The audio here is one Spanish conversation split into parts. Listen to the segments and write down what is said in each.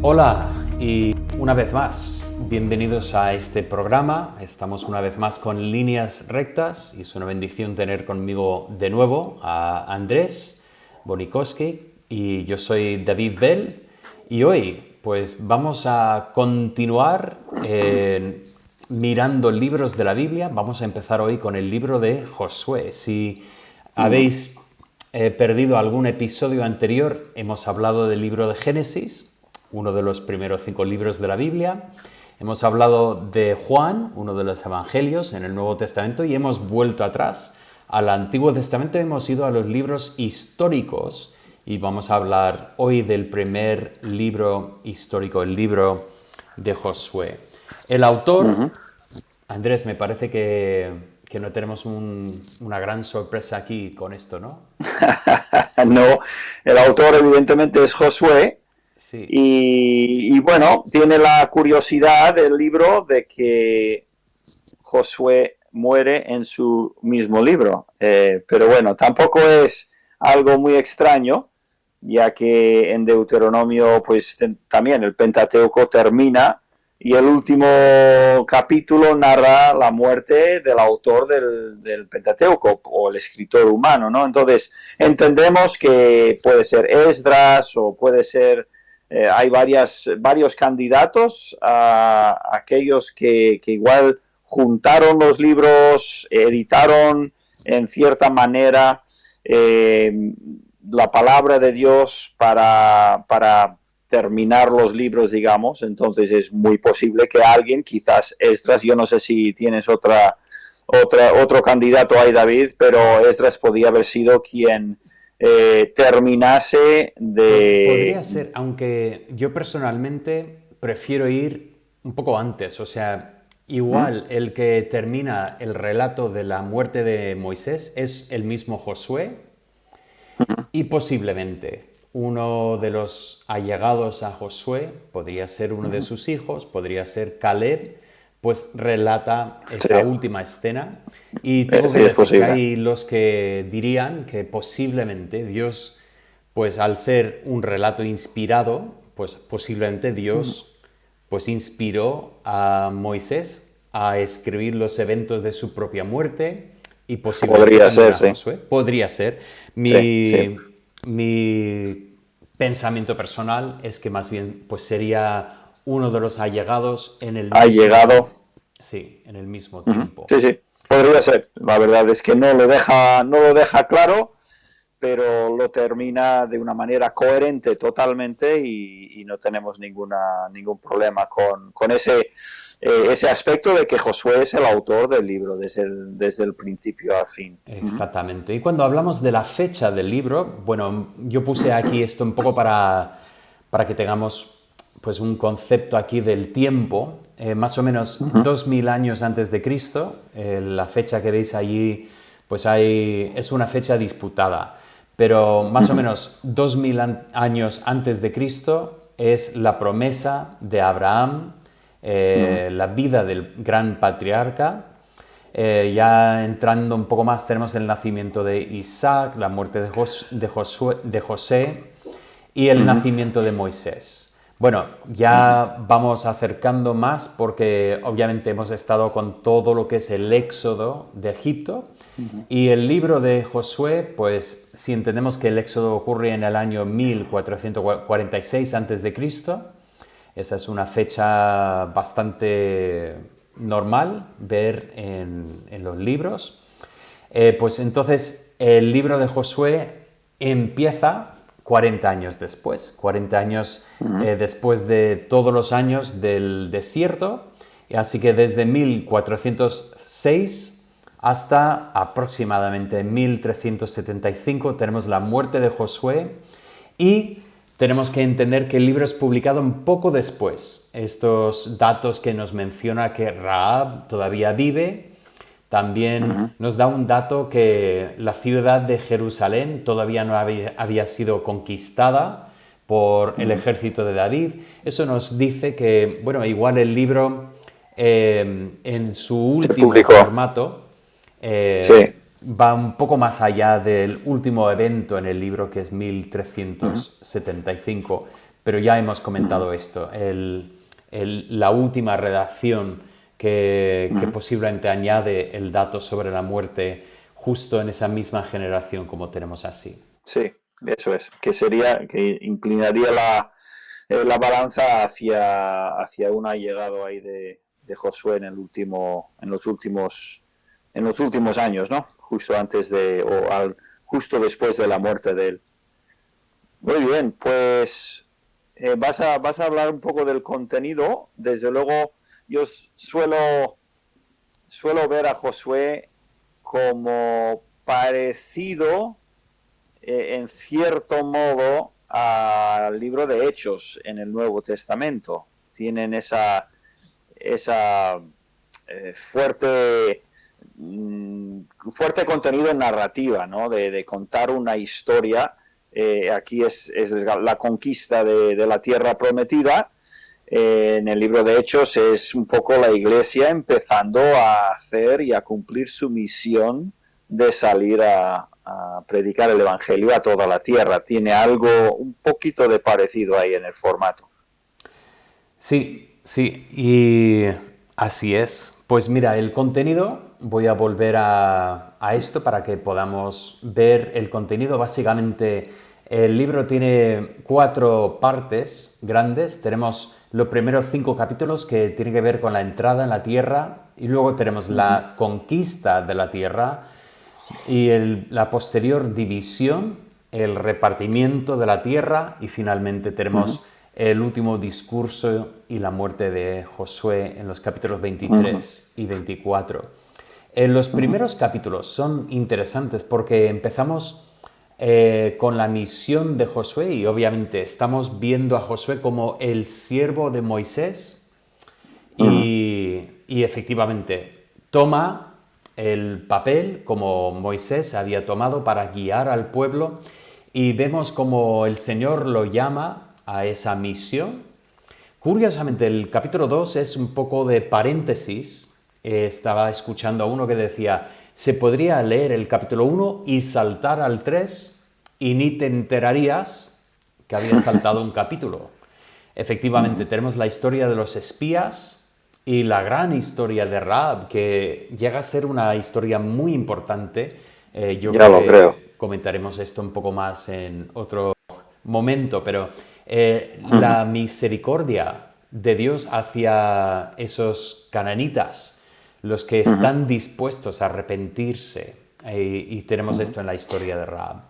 Hola y una vez más, bienvenidos a este programa. Estamos una vez más con Líneas Rectas y es una bendición tener conmigo de nuevo a Andrés Bonikowski y yo soy David Bell y hoy pues vamos a continuar mirando libros de la Biblia. Vamos a empezar hoy con el libro de Josué. Si habéis perdido algún episodio anterior, hemos hablado del libro de Génesis, uno de los primeros 5 libros de la Biblia. Hemos hablado de Juan, uno de los evangelios en el Nuevo Testamento, y hemos vuelto atrás al Antiguo Testamento. Hemos ido a los libros históricos y vamos a hablar hoy del primer libro histórico, el libro de Josué. El autor, Andrés, me parece que no tenemos una gran sorpresa aquí con esto, ¿no? No, el autor evidentemente es Josué. Sí. Y bueno, tiene la curiosidad del libro de que Josué muere en su mismo libro. Pero bueno, tampoco es algo muy extraño, ya que en Deuteronomio pues también el Pentateuco termina y el último capítulo narra la muerte del autor del Pentateuco o el escritor humano, ¿no? Entonces entendemos que puede ser Esdras o puede ser... hay varios candidatos a aquellos que igual juntaron los libros, editaron en cierta manera la palabra de Dios para terminar los libros, digamos. Entonces es muy posible que alguien, quizás Esdras, yo no sé si tienes otro candidato ahí, David, pero Esdras podía haber sido quien terminase de... Podría ser, aunque yo personalmente prefiero ir un poco antes, o sea, igual el que termina el relato de la muerte de Moisés es el mismo Josué y posiblemente uno de los allegados a Josué, podría ser uno de sus hijos, podría ser Caleb, pues relata esa Sí, última escena. Y tengo que sí, es decir que posible. hay los que dirían que posiblemente Dios, pues al ser un relato inspirado, pues posiblemente Dios pues inspiró a Moisés a escribir los eventos de su propia muerte y posiblemente Podría también ser, a sí. Josué. Podría ser. Sí, sí. Mi pensamiento personal es que más bien pues sería uno de los allegados en el Ha llegado. mismo, sí, en el mismo tiempo. Sí, sí, podría ser. La verdad es que no lo deja claro, pero lo termina de una manera coherente totalmente y no tenemos ningún problema con ese aspecto de que Josué es el autor del libro desde el principio a fin. Exactamente. Y cuando hablamos de la fecha del libro, bueno, yo puse aquí esto un poco para que tengamos pues un concepto aquí del tiempo. Más o menos 2000 años antes de Cristo, la fecha que veis allí, pues es una fecha disputada. Pero más o menos 2000 años antes de Cristo es la promesa de Abraham, la vida del gran patriarca. Ya entrando un poco más, tenemos el nacimiento de Isaac, la muerte de José y el nacimiento de Moisés. Bueno, ya vamos acercando más porque obviamente hemos estado con todo lo que es el éxodo de Egipto y el libro de Josué, pues si entendemos que el éxodo ocurre en el año 1446 a.C., esa es una fecha bastante normal ver en los libros. Pues entonces el libro de Josué empieza 40 años después, 40 años después de todos los años del desierto, así que desde 1406 hasta aproximadamente 1375 tenemos la muerte de Josué y tenemos que entender que el libro es publicado un poco después. Estos datos que nos menciona que Rahab todavía vive, también nos da un dato que la ciudad de Jerusalén todavía no había sido conquistada por el ejército de David. Eso nos dice que, bueno, igual el libro en su Se último publicó. formato Sí. va un poco más allá del último evento en el libro, que es 1375. pero ya hemos comentado esto, la última redacción que posiblemente añade el dato sobre la muerte justo en esa misma generación como tenemos así. Sí, eso es, que inclinaría la balanza hacia un allegado ahí de Josué en los últimos años, ¿no? Justo antes justo después de la muerte de él. Muy bien, pues vas a hablar un poco del contenido. Desde luego, yo suelo ver a Josué como parecido, en cierto modo, al libro de Hechos en el Nuevo Testamento. Tienen esa fuerte contenido en narrativa, ¿no? De contar una historia. Aquí es la conquista de la tierra prometida. En el libro de Hechos es un poco la iglesia empezando a hacer y a cumplir su misión de salir a predicar el evangelio a toda la tierra. Tiene algo un poquito de parecido ahí en el formato. Sí, sí, y así es. Pues mira, el contenido, voy a volver a esto para que podamos ver el contenido. Básicamente, el libro tiene 4 partes grandes. Tenemos los primeros 5 capítulos que tienen que ver con la entrada en la tierra, y luego tenemos la conquista de la tierra y la posterior división, el repartimiento de la tierra, y finalmente tenemos el último discurso y la muerte de Josué en los capítulos 23 y 24. Los primeros capítulos son interesantes porque empezamos con la misión de Josué, y obviamente estamos viendo a Josué como el siervo de Moisés, y efectivamente toma el papel como Moisés había tomado para guiar al pueblo, y vemos como el Señor lo llama a esa misión. Curiosamente, el capítulo 2 es un poco de paréntesis. Estaba escuchando a uno que decía, se podría leer el capítulo 1 y saltar al 3 y ni te enterarías que había saltado un capítulo. Efectivamente, tenemos la historia de los espías y la gran historia de Rahab, que llega a ser una historia muy importante. Yo Ya lo creo. comentaremos esto un poco más en otro momento, pero la misericordia de Dios hacia esos cananitas, los que están dispuestos a arrepentirse, y tenemos esto en la historia de Rahab.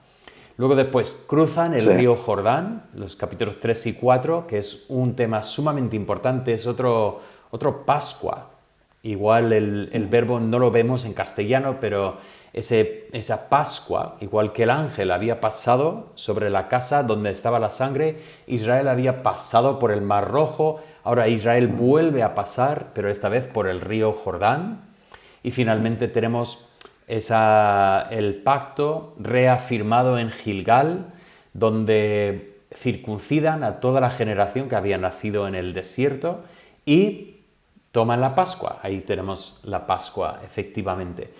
Luego después cruzan el río Jordán, los capítulos 3 y 4, que es un tema sumamente importante, es otro Pascua. Igual el verbo no lo vemos en castellano, pero esa Pascua, igual que el ángel había pasado sobre la casa donde estaba la sangre, Israel había pasado por el Mar Rojo, ahora Israel vuelve a pasar, pero esta vez por el río Jordán, y finalmente tenemos el pacto reafirmado en Gilgal, donde circuncidan a toda la generación que había nacido en el desierto y toman la Pascua. Ahí tenemos la Pascua, efectivamente.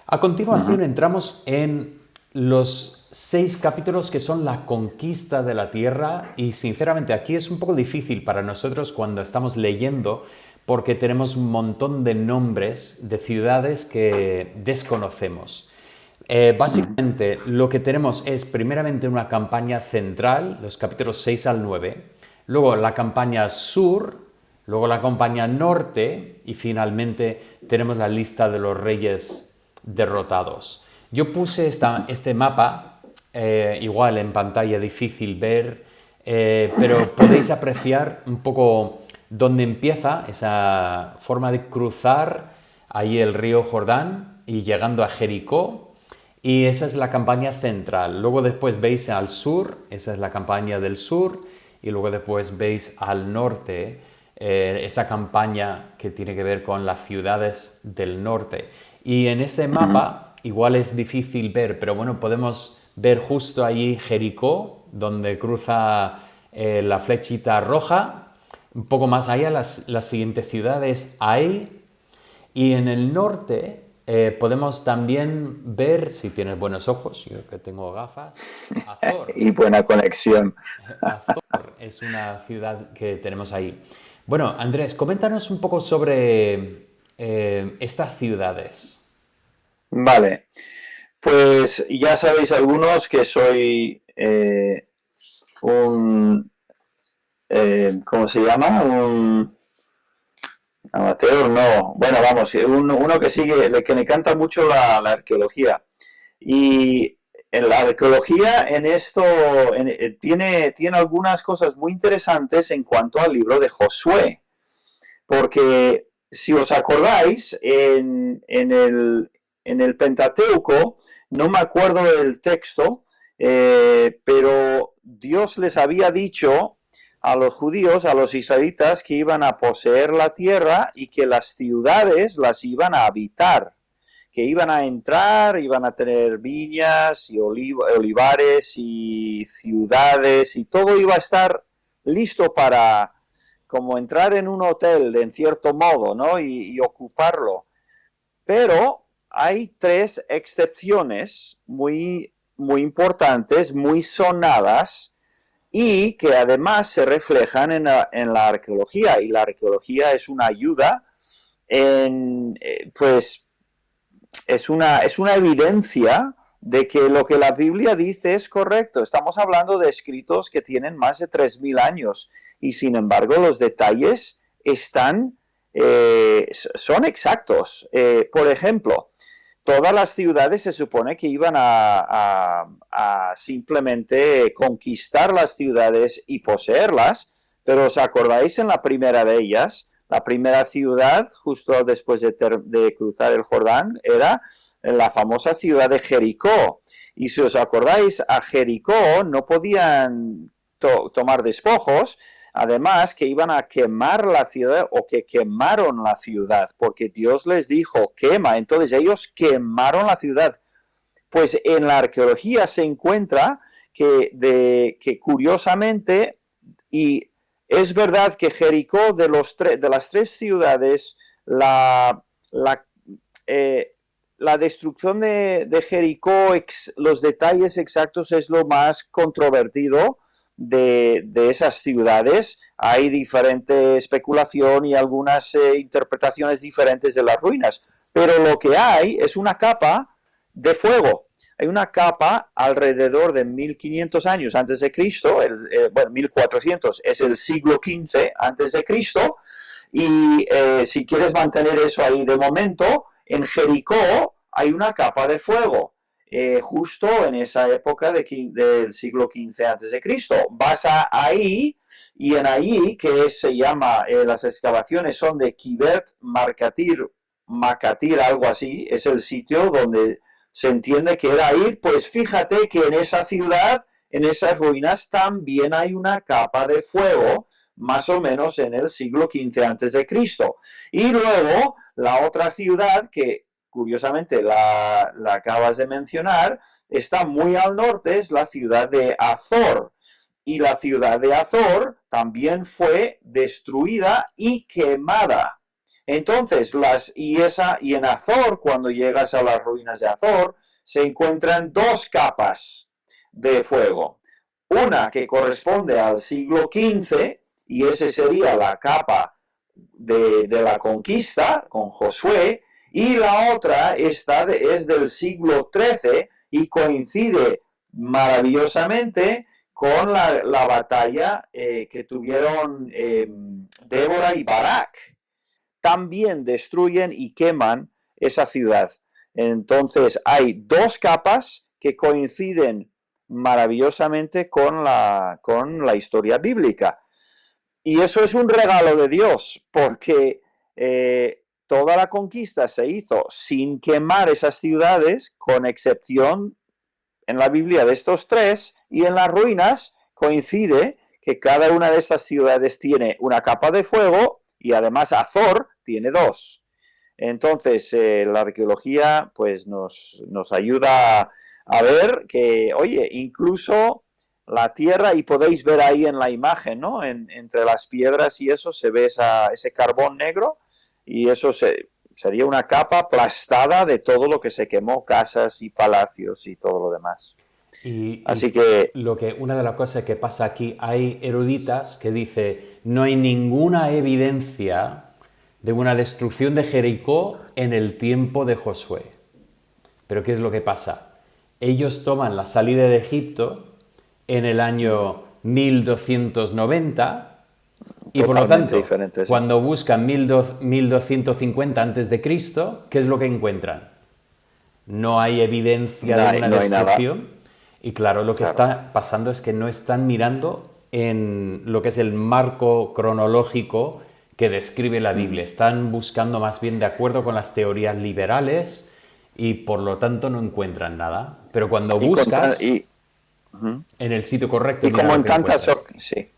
A continuación entramos en los 6 capítulos que son la conquista de la tierra, y sinceramente aquí es un poco difícil para nosotros cuando estamos leyendo, porque tenemos un montón de nombres de ciudades que desconocemos. Básicamente lo que tenemos es primeramente una campaña central, los capítulos 6 al 9, luego la campaña sur, luego la campaña norte, y finalmente tenemos la lista de los reyes derrotados. Yo puse este mapa, igual en pantalla difícil ver, pero podéis apreciar un poco dónde empieza esa forma de cruzar ahí el río Jordán y llegando a Jericó, y esa es la campaña central. Luego después veis al sur, esa es la campaña del sur, y luego después veis al norte, esa campaña que tiene que ver con las ciudades del norte. Y en ese mapa, igual es difícil ver, pero bueno, podemos ver justo allí Jericó, donde cruza la flechita roja. Un poco más allá, la siguiente ciudad es Ai, y en el norte Podemos también ver, si tienes buenos ojos, yo que tengo gafas, Azor. Y buena conexión. Azor es una ciudad que tenemos ahí. Bueno, Andrés, coméntanos un poco sobre estas ciudades. Vale, pues ya sabéis algunos que soy un, ¿cómo se llama? Un amateur, no. Bueno, vamos, uno que sigue, que me encanta mucho la arqueología. Y en la arqueología en esto tiene algunas cosas muy interesantes en cuanto al libro de Josué. Porque si os acordáis, en el Pentateuco, no me acuerdo del texto, pero Dios les había dicho a los judíos, a los israelitas, que iban a poseer la tierra y que las ciudades las iban a habitar, que iban a entrar, iban a tener viñas y olivares y ciudades y todo iba a estar listo para como entrar en un hotel de en cierto modo, ¿no? Y ocuparlo. Pero hay tres excepciones muy importantes, muy sonadas y que además se reflejan en la arqueología. Y la arqueología es una ayuda pues es una evidencia de que lo que la Biblia dice es correcto. Estamos hablando de escritos que tienen más de 3.000 años y sin embargo los detalles son exactos. Por ejemplo, todas las ciudades se supone que iban a simplemente conquistar las ciudades y poseerlas, pero ¿os acordáis en la primera de ellas? La primera ciudad, justo después de cruzar el Jordán, era la famosa ciudad de Jericó. Y si os acordáis, a Jericó no podían tomar despojos, además que iban a quemar la ciudad o que quemaron la ciudad, porque Dios les dijo, quema. Entonces ellos quemaron la ciudad. Pues en la arqueología se encuentra que curiosamente, y es verdad que Jericó, de las tres ciudades, la destrucción de Jericó, los detalles exactos es lo más controvertido de esas ciudades. Hay diferente especulación y algunas interpretaciones diferentes de las ruinas, pero lo que hay es una capa de fuego. Hay una capa alrededor de 1500 años antes de Cristo, bueno, 1400 es el siglo XV antes de Cristo, y si quieres mantener eso ahí de momento, en Jericó hay una capa de fuego. Justo en esa época del siglo XV antes de Cristo. Vas ahí y en ahí, que se llama, las excavaciones son de Kibet Makatir, algo así, es el sitio donde se entiende que era ir, pues fíjate que en esa ciudad, en esas ruinas, también hay una capa de fuego, más o menos en el siglo XV antes de Cristo. Y luego, la otra ciudad que curiosamente la acabas de mencionar, está muy al norte, es la ciudad de Azor. Y la ciudad de Azor también fue destruida y quemada. Entonces, y en Azor, cuando llegas a las ruinas de Azor, se encuentran dos capas de fuego. Una que corresponde al siglo XV, y esa sería la capa de la conquista con Josué, y la otra es del siglo XIII y coincide maravillosamente con la batalla que tuvieron Débora y Barak. También destruyen y queman esa ciudad. Entonces hay dos capas que coinciden maravillosamente con la historia bíblica. Y eso es un regalo de Dios, porque toda la conquista se hizo sin quemar esas ciudades, con excepción en la Biblia de estos tres, y en las ruinas coincide que cada una de estas ciudades tiene una capa de fuego y además Azor tiene dos. Entonces, la arqueología pues nos ayuda a ver que, oye, incluso la tierra, y podéis ver ahí en la imagen, ¿no? Entre las piedras y eso se ve ese carbón negro, y eso sería una capa aplastada de todo lo que se quemó, casas y palacios y todo lo demás. Así que Una de las cosas que pasa aquí, hay eruditas que dice no hay ninguna evidencia de una destrucción de Jericó en el tiempo de Josué. Pero ¿qué es lo que pasa? Ellos toman la salida de Egipto en el año 1290 y por lo tanto, diferente, sí. cuando buscan 1250 antes de Cristo, ¿qué es lo que encuentran? No hay evidencia de una destrucción. Y claro, lo que está pasando es que no están mirando en lo que es el marco cronológico que describe la Biblia. Están buscando más bien de acuerdo con las teorías liberales y por lo tanto no encuentran nada. Pero cuando buscas en el sitio correcto, y como en tantas, sí,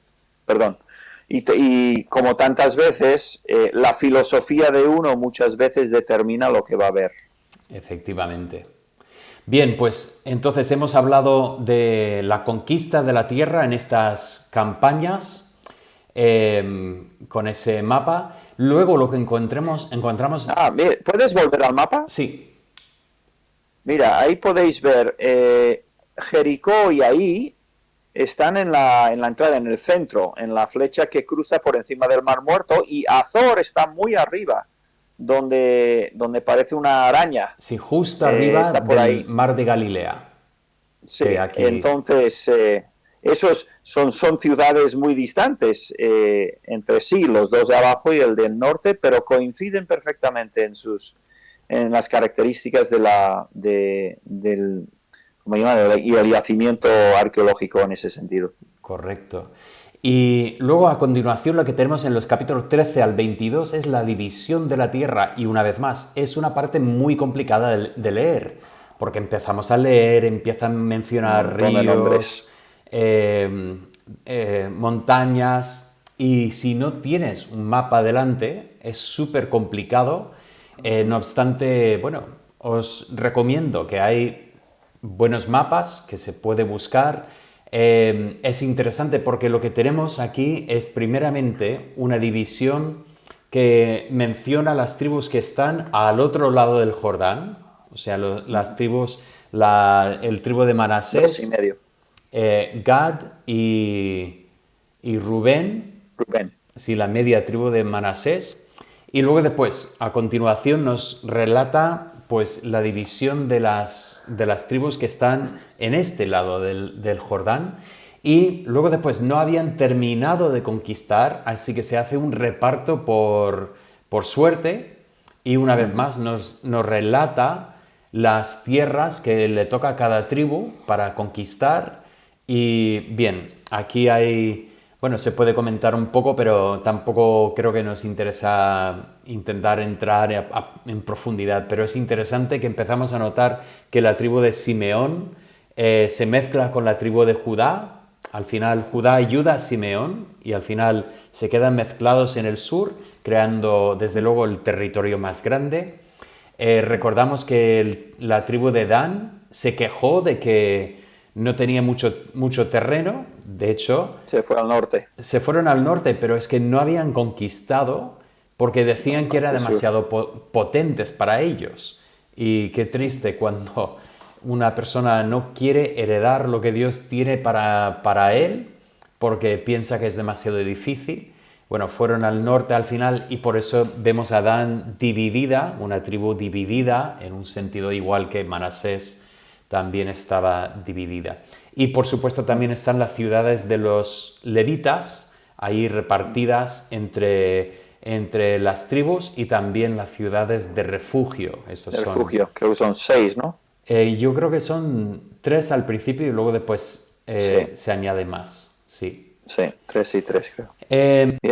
perdón. Y como tantas veces, la filosofía de uno muchas veces determina lo que va a ver. Efectivamente. Bien, pues entonces hemos hablado de la conquista de la tierra en estas campañas con ese mapa. Luego lo que encontramos... Mire, ¿puedes volver al mapa? Sí. Mira, ahí podéis ver Jericó y ahí están en la entrada, en el centro, en la flecha que cruza por encima del Mar Muerto, y Azor está muy arriba, donde parece una araña. Sí, justo arriba está por del ahí. Mar de Galilea. Sí, aquí... entonces esos son ciudades muy distantes entre sí, los dos de abajo y el del norte, pero coinciden perfectamente en las características del yacimiento arqueológico en ese sentido. Correcto. Y luego a continuación lo que tenemos en los capítulos 13 al 22 es la división de la tierra, y una vez más es una parte muy complicada de leer, porque empezamos a leer, empiezan a mencionar ríos, montañas, y si no tienes un mapa delante es súper complicado. No obstante, bueno, os recomiendo que hay buenos mapas que se puede buscar. Es interesante porque lo que tenemos aquí es primeramente una división que menciona las tribus que están al otro lado del Jordán, o sea, las tribus, el tribu de Manasés, 2,5. Gad y Rubén, sí, la media tribu de Manasés. Y luego después, a continuación, nos relata pues la división de las tribus que están en este lado del Jordán, y luego después no habían terminado de conquistar, así que se hace un reparto por suerte, y una vez más nos relata las tierras que le toca a cada tribu para conquistar. Y bien, aquí hay... Bueno, se puede comentar un poco, pero tampoco creo que nos interesa intentar entrar en profundidad. Pero es interesante que empezamos a notar que la tribu de Simeón se mezcla con la tribu de Judá. Al final Judá ayuda a Simeón y al final se quedan mezclados en el sur, creando desde luego el territorio más grande. Recordamos que la tribu de Dan se quejó de que no tenía mucho terreno, de hecho... Se fue al norte. Se fueron al norte, pero es que no habían conquistado porque decían que eran demasiado potentes para ellos. Y qué triste cuando una persona no quiere heredar lo que Dios tiene para él porque piensa que es demasiado difícil. Bueno, fueron al norte al final, y por eso vemos a Dan dividida, una tribu dividida, en un sentido igual que Manasés también estaba dividida. Y por supuesto también están las ciudades de los levitas, ahí repartidas entre las tribus, y también las ciudades de refugio. Refugio, creo que son 6, ¿no? Yo creo que son 3 al principio y luego después se añade más, sí. Sí, 3 y 3 creo.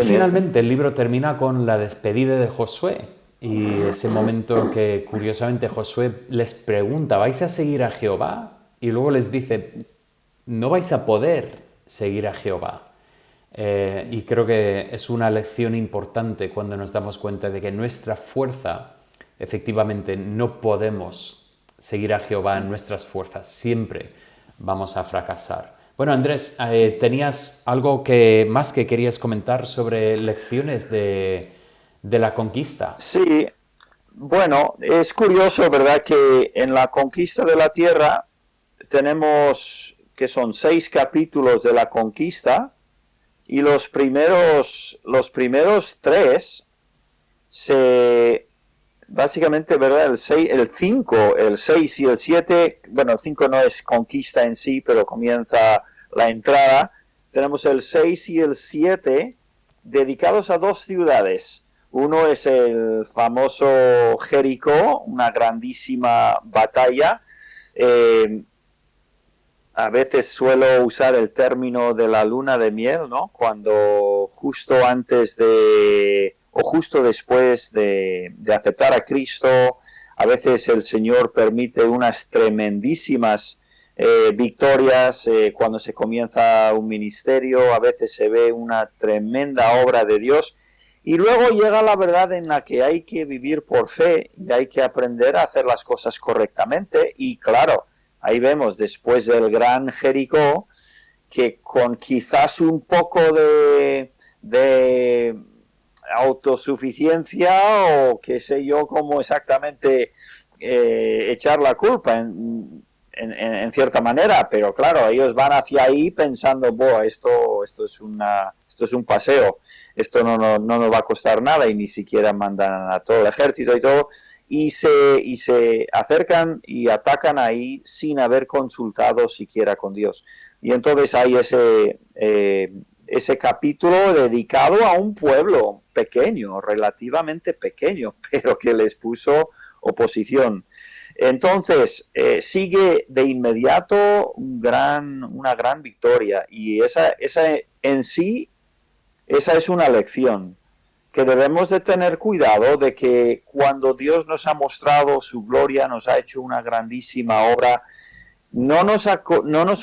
Finalmente el libro termina con la despedida de Josué. Y ese momento que, curiosamente, Josué les pregunta, ¿vais a seguir a Jehová? Y luego les dice, no vais a poder seguir a Jehová. Y creo que es una lección importante cuando nos damos cuenta de que nuestra fuerza, efectivamente, no podemos seguir a Jehová en nuestras fuerzas. Siempre vamos a fracasar. Bueno, Andrés, ¿tenías algo más que querías comentar sobre lecciones de la conquista? Sí, Bueno, es curioso, ¿verdad?, que en la conquista de la tierra tenemos que son 6 capítulos de la conquista y los primeros 3 se básicamente, ¿verdad? El 5, el 6 y el 7, bueno, el 5 no es conquista en sí, pero comienza la entrada. Tenemos el 6 y el 7 dedicados a 2 ciudades. Uno es el famoso Jericó, una grandísima batalla. Eh, a veces suelo usar el término de la luna de miel, ¿no? Cuando justo antes o justo después de aceptar a Cristo, a veces el Señor permite unas tremendísimas victorias cuando se comienza un ministerio, a veces se ve una tremenda obra de Dios y luego llega la verdad en la que hay que vivir por fe y hay que aprender a hacer las cosas correctamente y claro, ahí vemos después del gran Jericó que con quizás un poco de autosuficiencia o qué sé yo cómo exactamente echar la culpa en cierta manera, pero claro, ellos van hacia ahí pensando, esto es un paseo, esto no nos va a costar nada y ni siquiera mandan a todo el ejército y todo, y se acercan y atacan ahí sin haber consultado siquiera con Dios. Y entonces hay ese capítulo dedicado a un pueblo pequeño, relativamente pequeño, pero que les puso oposición. Entonces, sigue de inmediato una gran victoria y esa en sí, esa es una lección que debemos de tener cuidado de que cuando Dios nos ha mostrado su gloria, nos ha hecho una grandísima obra, no nos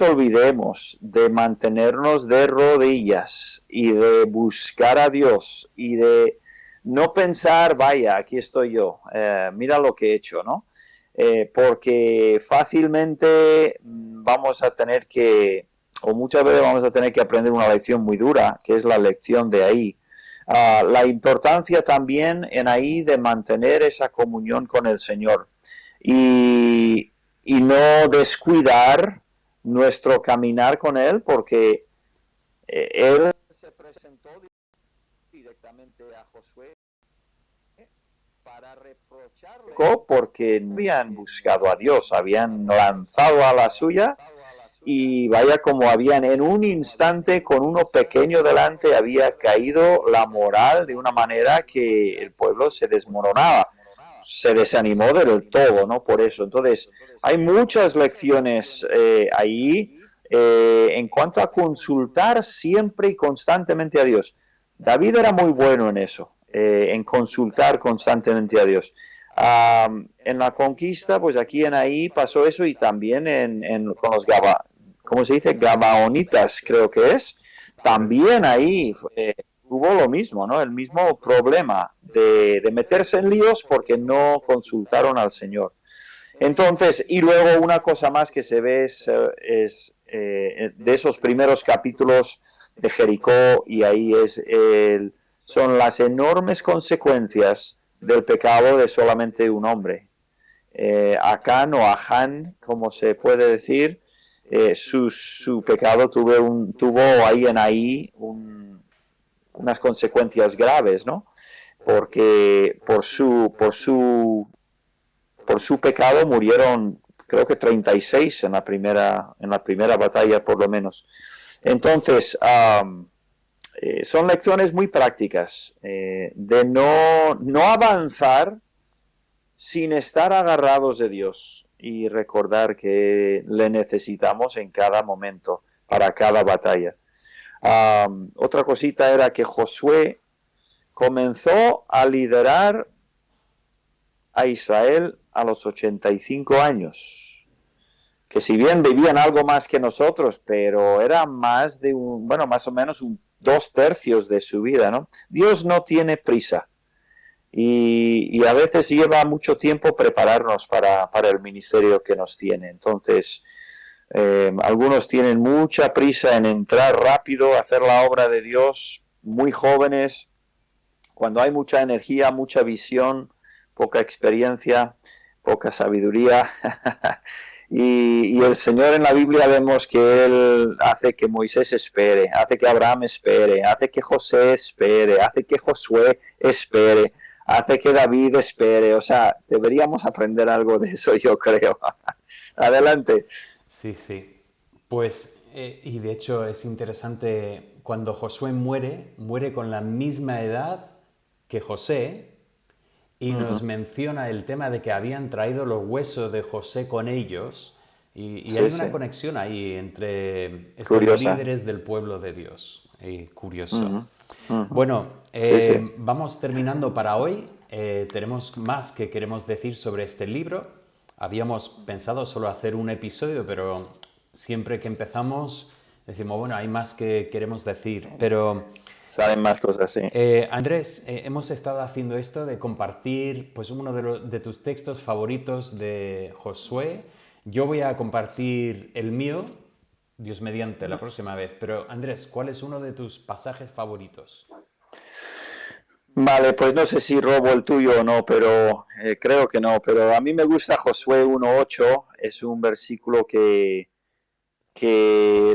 olvidemos de mantenernos de rodillas y de buscar a Dios y de no pensar, vaya, aquí estoy yo, mira lo que he hecho, ¿no? Porque fácilmente vamos a tener o muchas veces vamos a tener que aprender una lección muy dura, que es la lección de ahí. La importancia también en ahí de mantener esa comunión con el Señor y no descuidar nuestro caminar con Él, porque Él se presentó directamente a Josué para reprocharle porque no habían buscado a Dios, habían lanzado a la suya y vaya como habían en un instante con uno pequeño delante había caído la moral de una manera que el pueblo se desmoronaba, se desanimó del todo, ¿no? Por eso, entonces hay muchas lecciones ahí en cuanto a consultar siempre y constantemente a Dios. David era muy bueno en eso, en consultar constantemente a Dios. En la conquista, pues aquí en ahí pasó eso y también con los ¿cómo se dice? Gabaonitas, creo que es. También ahí hubo lo mismo, ¿no? El mismo problema de meterse en líos porque no consultaron al Señor. Entonces, y luego una cosa más que se ve es de esos primeros capítulos de Jericó y ahí son las enormes consecuencias del pecado de solamente un hombre. Acán o Ahán, como se puede decir, su pecado tuvo ahí unas consecuencias graves, ¿no? Porque por su pecado murieron, creo que 36 en la primera batalla, por lo menos. Entonces, son lecciones muy prácticas de no avanzar sin estar agarrados de Dios y recordar que le necesitamos en cada momento, para cada batalla. Otra cosita era que Josué comenzó a liderar a Israel a los 85 años, que si bien vivían algo más que nosotros, pero era más o menos 2/3 de su vida, ¿no? Dios no tiene prisa. Y a veces lleva mucho tiempo prepararnos para el ministerio que nos tiene. Entonces, algunos tienen mucha prisa en entrar rápido, hacer la obra de Dios, muy jóvenes, cuando hay mucha energía, mucha visión, poca experiencia, poca sabiduría. Y el Señor en la Biblia vemos que Él hace que Moisés espere, hace que Abraham espere, hace que José espere, hace que Josué espere, hace que David espere. O sea, deberíamos aprender algo de eso, yo creo. Adelante. Sí, sí. Pues, y de hecho es interesante, cuando Josué muere, muere con la misma edad que José, y nos Uh-huh. menciona el tema de que habían traído los huesos de José con ellos, y Sí, hay una sí. conexión ahí entre estos Curiosa. líderes del pueblo de Dios. Curioso. Uh-huh. Uh-huh. Bueno, Sí, sí. vamos terminando para hoy. Tenemos más que queremos decir sobre este libro. Habíamos pensado solo hacer un episodio, pero siempre que empezamos decimos, bueno, hay más que queremos decir. Pero Saben más cosas, sí. Andrés, hemos estado haciendo esto de compartir pues uno de tus textos favoritos de Josué. Yo voy a compartir el mío, Dios mediante, la próxima vez. Pero Andrés, ¿cuál es uno de tus pasajes favoritos? Vale, pues no sé si robo el tuyo o no, pero creo que no. Pero a mí me gusta Josué 1:8. Es un versículo que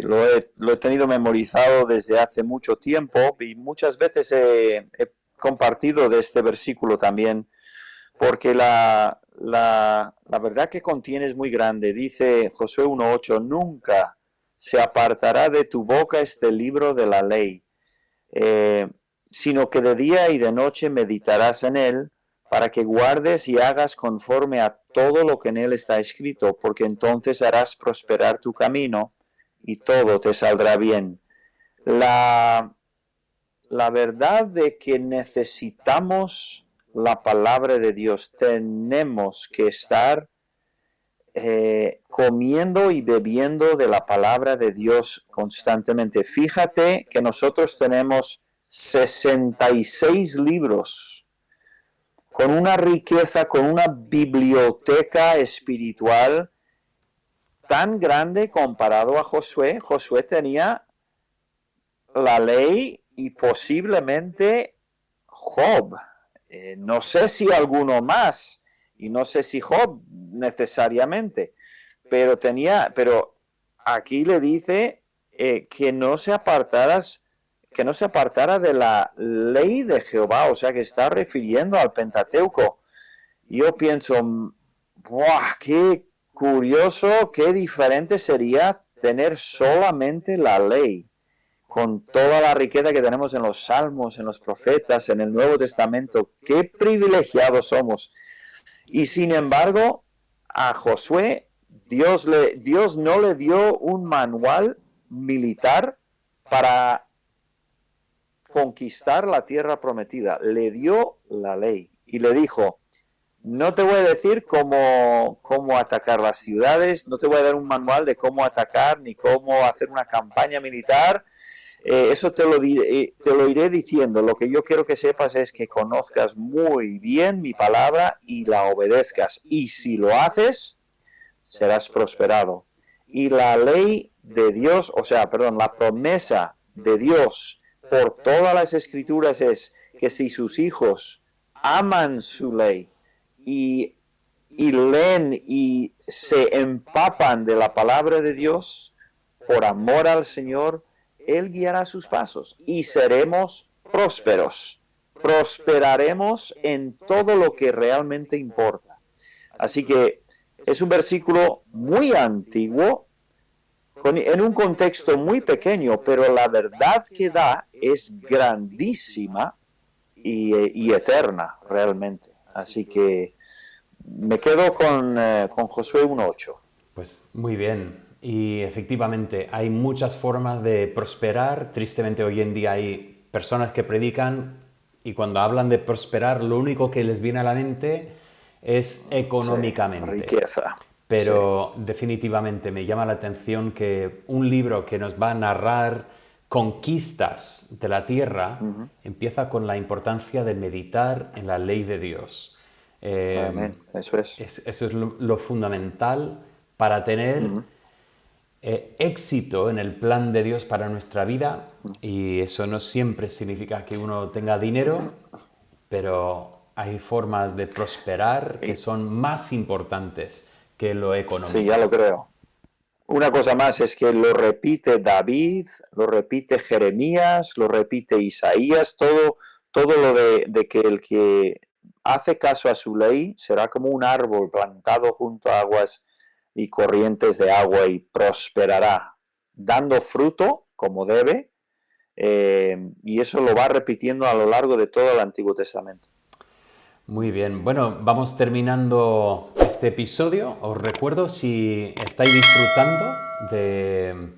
lo he tenido memorizado desde hace mucho tiempo y muchas veces he compartido de este versículo también, porque la verdad que contiene es muy grande. Dice Josué 1:8, nunca se apartará de tu boca este libro de la ley, eh, sino que de día y de noche meditarás en él, para que guardes y hagas conforme a todo lo que en él está escrito, porque entonces harás prosperar tu camino y todo te saldrá bien. La, la verdad de que necesitamos la palabra de Dios, tenemos que estar comiendo y bebiendo de la palabra de Dios constantemente. Fíjate que nosotros tenemos 66 libros con una riqueza, con una biblioteca espiritual tan grande comparado a Josué. Josué tenía la ley y posiblemente Job. No sé si alguno más, y no sé si Job necesariamente, pero aquí le dice que no se apartara de la ley de Jehová, o sea que está refiriendo al Pentateuco. Yo pienso, ¡buah! Qué curioso, qué diferente sería tener solamente la ley, con toda la riqueza que tenemos en los salmos, en los profetas, en el Nuevo Testamento. Qué privilegiados somos. Y sin embargo, a Josué, Dios no le dio un manual militar para conquistar la tierra prometida. Le dio la ley y le dijo, no te voy a decir cómo atacar las ciudades, no te voy a dar un manual de cómo atacar ni cómo hacer una campaña militar. Eso te lo iré diciendo. Lo que yo quiero que sepas es que conozcas muy bien mi palabra y la obedezcas. Y si lo haces, serás prosperado. Y la ley de Dios, o sea, perdón, la promesa de Dios por todas las escrituras es que si sus hijos aman su ley y, y leen y se empapan de la palabra de Dios por amor al Señor, Él guiará sus pasos y seremos prósperos. Prosperaremos en todo lo que realmente importa. Así que es un versículo muy antiguo, en un contexto muy pequeño, pero la verdad que da es grandísima y eterna realmente. Así que me quedo con Josué 1:8. Pues muy bien. Y efectivamente, hay muchas formas de prosperar. Tristemente hoy en día hay personas que predican y cuando hablan de prosperar, lo único que les viene a la mente es Sí, económicamente. riqueza. Sí. Pero definitivamente me llama la atención que un libro que nos va a narrar conquistas de la tierra Uh-huh. empieza con la importancia de meditar en la ley de Dios. Eh, Amén. Eso es. Eso es lo fundamental para tener Uh-huh. éxito en el plan de Dios para nuestra vida, y eso no siempre significa que uno tenga dinero, pero hay formas de prosperar que son más importantes que lo económico. Sí, ya lo creo. Una cosa más es que lo repite David, lo repite Jeremías, lo repite Isaías, todo lo de que el que hace caso a su ley será como un árbol plantado junto a aguas y corrientes de agua y prosperará, dando fruto como debe, y eso lo va repitiendo a lo largo de todo el Antiguo Testamento. Muy bien, bueno, vamos terminando este episodio. Os recuerdo, si estáis disfrutando de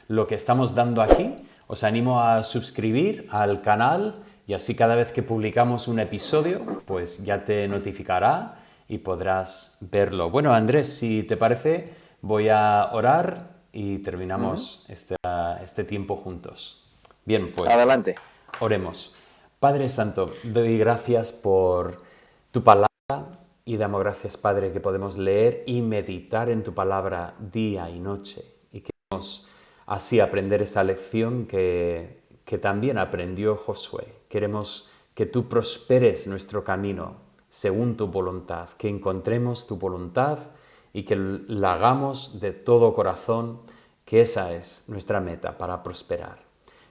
lo que estamos dando aquí, os animo a suscribir al canal y así cada vez que publicamos un episodio, pues ya te notificará y podrás verlo. Bueno, Andrés, si te parece, voy a orar y terminamos este tiempo juntos. Bien, pues Adelante. oremos. Padre Santo, doy gracias por tu palabra y damos gracias, Padre, que podemos leer y meditar en tu palabra día y noche y que podemos así aprender esa lección que también aprendió Josué. Queremos que tú prosperes nuestro camino según tu voluntad, que encontremos tu voluntad y que la hagamos de todo corazón, que esa es nuestra meta para prosperar.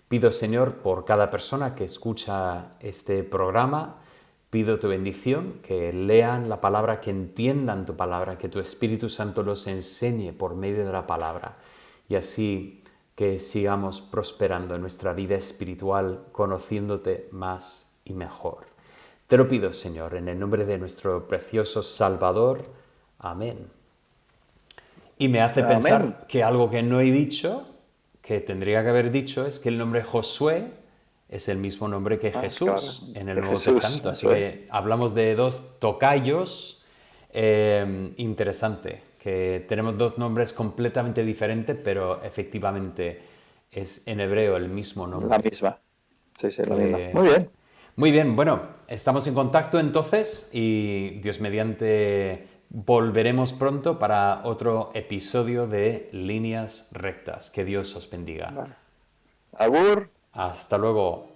Pido, Señor, por cada persona que escucha este programa, pido tu bendición, que lean la palabra, que entiendan tu palabra, que tu Espíritu Santo los enseñe por medio de la palabra y así que sigamos prosperando en nuestra vida espiritual, conociéndote más y mejor. Te lo pido, Señor, en el nombre de nuestro precioso Salvador. Amén. Y me hace pensar que algo que no he dicho, que tendría que haber dicho, es que el nombre Josué es el mismo nombre que Jesús, claro, en el Nuevo Testamento. Así que hablamos de dos tocayos. Interesante, que tenemos dos nombres completamente diferentes, pero efectivamente es en hebreo el mismo nombre. La misma. Sí, la misma. Muy bien. Muy bien, bueno, estamos en contacto entonces y Dios mediante volveremos pronto para otro episodio de Líneas Rectas. Que Dios os bendiga. Vale. Agur. Hasta luego.